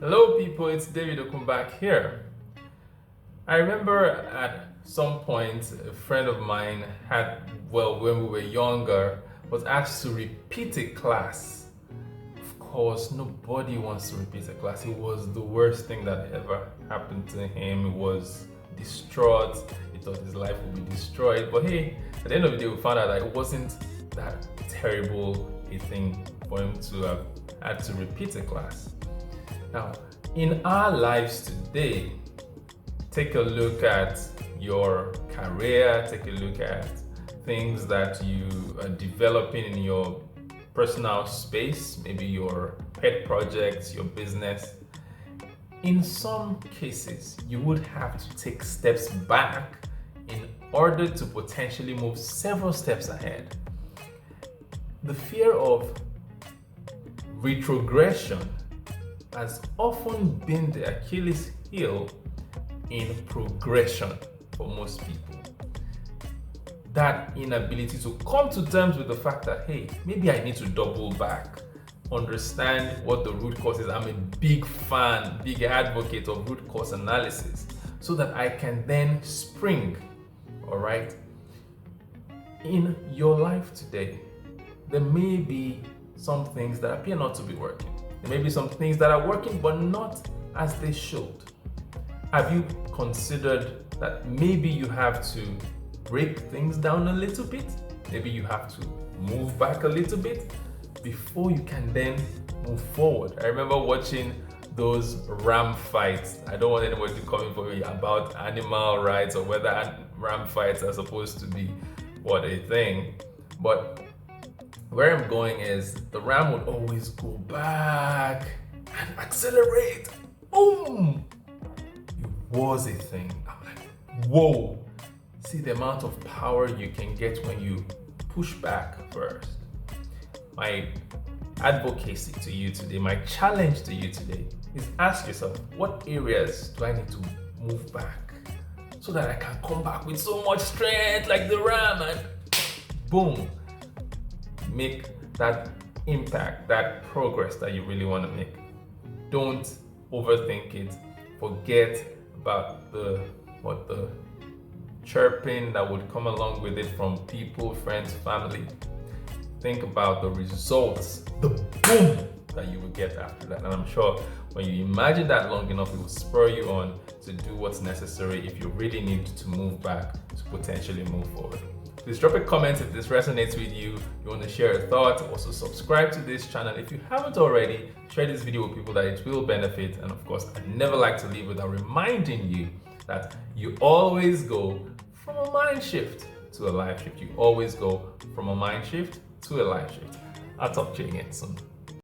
Hello people, it's David Okumbak here. I remember at some point a friend of mine when we were younger, was asked to repeat a class. Of course, nobody wants to repeat a class. It was the worst thing that ever happened to him. He was distraught. He thought his life would be destroyed. But hey, at the end of the day, we found out that it wasn't that terrible a thing for him to have had to repeat a class. Now, in our lives today, take a look at your career, take a look at things that you are developing in your personal space, maybe your pet projects, your business. In some cases, you would have to take steps back in order to potentially move several steps ahead. The fear of retrogression has often been the Achilles heel in progression for most people. That inability to come to terms with the fact that, hey, maybe I need to double back, understand what the root cause is. I'm a big fan, big advocate of root cause analysis so that I can then spring, all right? In your life today, there may be some things that appear not to be working. There may be some things that are working but not as they should. Have you considered that maybe you have to break things down a little bit? Maybe you have to move back a little bit before you can then move forward. I remember watching those ram fights. I don't want anybody to come in for me about animal rights or whether ram fights are supposed to be what a thing. But where I'm going is the ram would always go back and accelerate. Boom! It was a thing. I'm like, whoa! See the amount of power you can get when you push back first. My advocacy to you today, my challenge to you today is ask yourself, what areas do I need to move back so that I can come back with so much strength like the ram and boom, make that impact, that progress that you really want to make. Don't overthink it. Forget about the chirping that would come along with it from people, friends, family. Think about the results, the boom that you will get after that. And I'm sure when you imagine that long enough, it will spur you on to do what's necessary if you really need to move back to potentially move forward. Please drop a comment if this resonates with you. You want to share a thought. Also subscribe to this channel. If you haven't already, share this video with people that it will benefit. And of course, I'd never like to leave without reminding you that you always go from a mind shift to a life shift. You always go from a mind shift to a life shift. I'll talk to you again soon.